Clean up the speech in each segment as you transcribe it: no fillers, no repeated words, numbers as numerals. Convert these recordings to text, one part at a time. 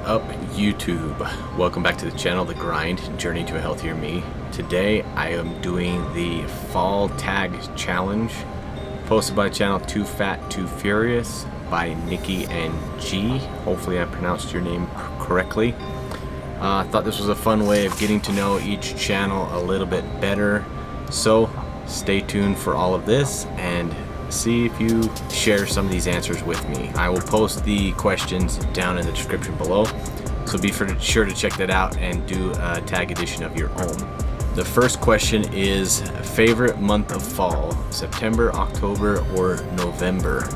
up, YouTube? Welcome back to the channel, The Grind, Journey to a Healthier Me. Today I am doing the Fall Tag Challenge posted by channel Too Fat Too Furious by Nikki and G. Hopefully I pronounced your name correctly. I thought this was a fun way of getting to know each channel a little bit better, so stay tuned for all of this and see if you share some of these answers with me. I will post the questions down in the description below, so be sure to check that out and do a tag edition of your own. The first question is favorite month of fall, September, October, or November?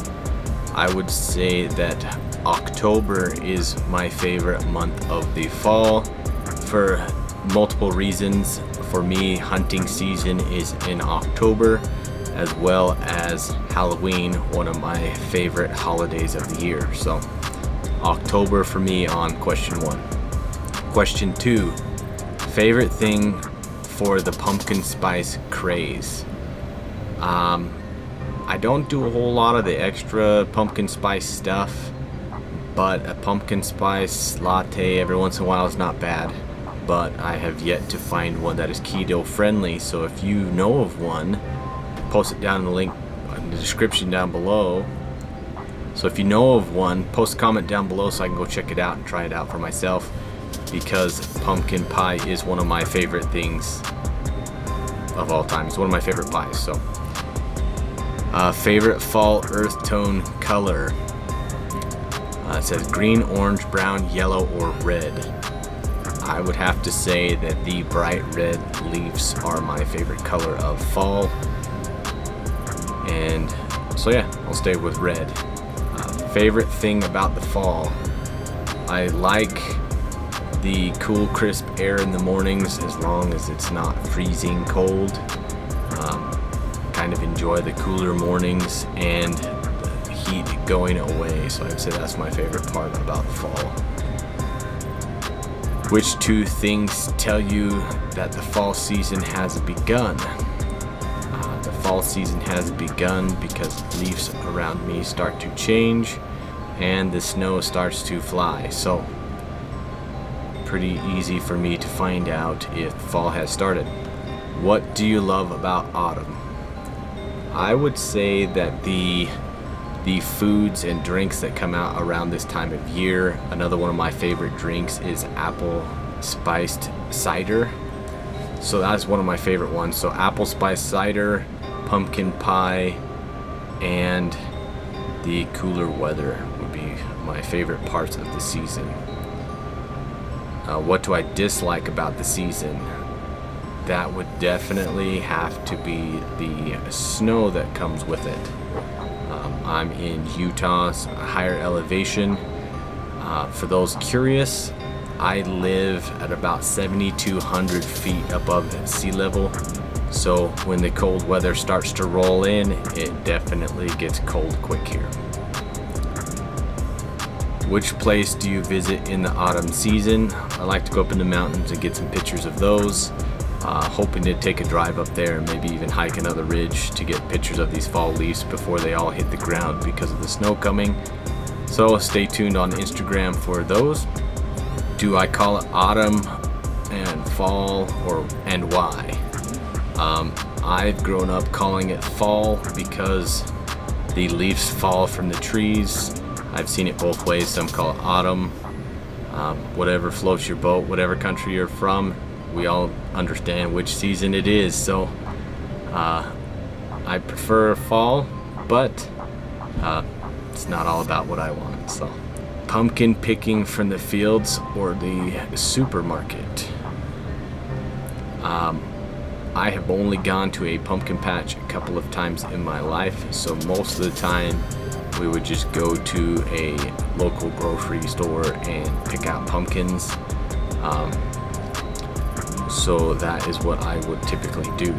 I would say that October is my favorite month of the fall for multiple reasons. For me, hunting season is in October, as well as Halloween, one of my favorite holidays of the year. So October for me on question 1. Question 2, favorite thing for the pumpkin spice craze. I don't do a whole lot of the extra pumpkin spice stuff, but a pumpkin spice latte every once in a while is not bad. But I have yet to find one that is keto friendly, so if you know of one, post it down in the link in the description down below. So if you know of one, post a comment down below so I can go check it out and try it out for myself, because pumpkin pie is one of my favorite things of all time. It's one of my favorite pies. So favorite fall earth tone color. It says green, orange, brown, yellow, or red. I would have to say that the bright red leaves are my favorite color of fall. And so yeah, I'll stay with red. Favorite thing about the fall, I like the cool crisp air in the mornings as long as it's not freezing cold. Kind of enjoy the cooler mornings and the heat going away, so I'd say that's my favorite part about the fall. Which two things tell you that the fall season has begun? The fall season has begun because leaves around me start to change and the snow starts to fly. So pretty easy for me to find out if fall has started. What do you love about autumn? I would say that the foods and drinks that come out around this time of year. Another one of my favorite drinks is apple spiced cider. So that's one of my favorite ones. So apple spiced cider, pumpkin pie, and the cooler weather would be my favorite parts of the season. What do I dislike about the season? That would definitely have to be the snow that comes with it. I'm in Utah's higher elevation. For those curious, I live at about 7,200 feet above sea level. So when the cold weather starts to roll in, it definitely gets cold quick here. Which place do you visit in the autumn season? I like to go up in the mountains and get some pictures of those. Hoping to take a drive up there and maybe even hike another ridge to get pictures of these fall leaves before they all hit the ground because of the snow coming. So stay tuned on Instagram for those. Do I call it autumn and fall, and why? I've grown up calling it fall because the leaves fall from the trees. I've seen it both ways. Some call it autumn. Whatever floats your boat, whatever country you're from, we all understand which season it is. So I prefer fall, but it's not all about what I want. So pumpkin picking from the fields or the supermarket. I have only gone to a pumpkin patch a couple of times in my life, so most of the time we would just go to a local grocery store and pick out pumpkins. So that is what I would typically do.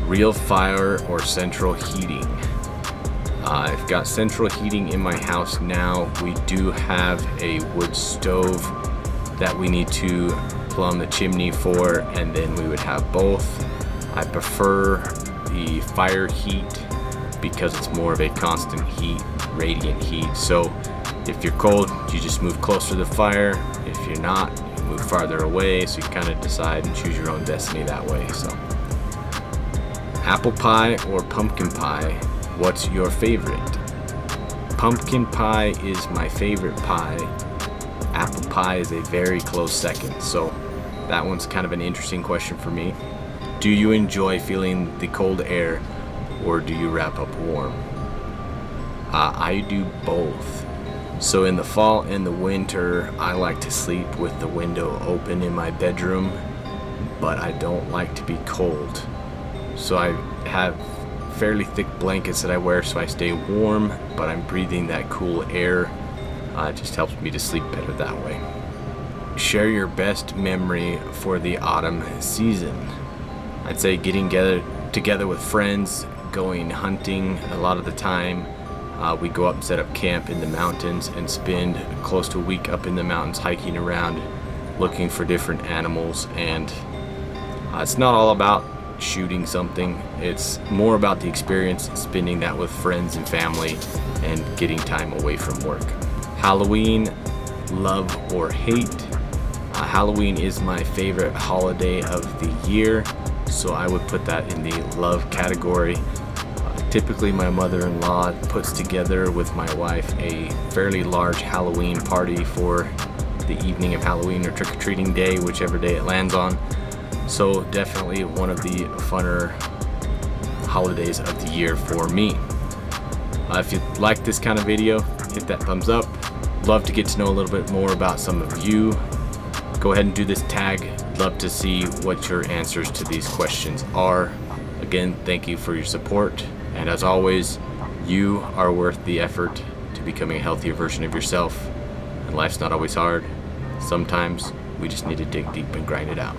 Real fire or central heating? I've got central heating in my house now. We do have a wood stove that we need to plumb the chimney for, and then we would have both. I prefer the fire heat because it's more of a constant heat, radiant heat. So If you're cold, you just move closer to the fire. If you're not, you move farther away, so you kind of decide and choose your own destiny that way. So, apple pie or pumpkin pie, what's your favorite? Pumpkin pie is my favorite pie. Apple pie is a very close second, so that one's kind of an interesting question for me. Do you enjoy feeling the cold air, or do you wrap up warm? I do both. So in the fall and the winter, I like to sleep with the window open in my bedroom, but I don't like to be cold. So I have fairly thick blankets that I wear so I stay warm, but I'm breathing that cool air. It just helps me to sleep better that way. Share your best memory for the autumn season. I'd say getting together with friends, going hunting a lot of the time. We go up and set up camp in the mountains and spend close to a week up in the mountains hiking around looking for different animals, and it's not all about shooting something. It's more about the experience, spending that with friends and family and getting time away from work. Halloween, love or hate? Halloween is my favorite holiday of the year, so I would put that in the love category. Typically my mother-in-law puts together with my wife a fairly large Halloween party for the evening of Halloween or trick-or-treating day, whichever day it lands on. So definitely one of the funner holidays of the year for me. If you like this kind of video, hit that thumbs up. Love to get to know a little bit more about some of you. Go ahead and do this tag. Love to see what your answers to these questions are. Again, thank you for your support. And as always, you are worth the effort to becoming a healthier version of yourself. And life's not always hard. Sometimes we just need to dig deep and grind it out.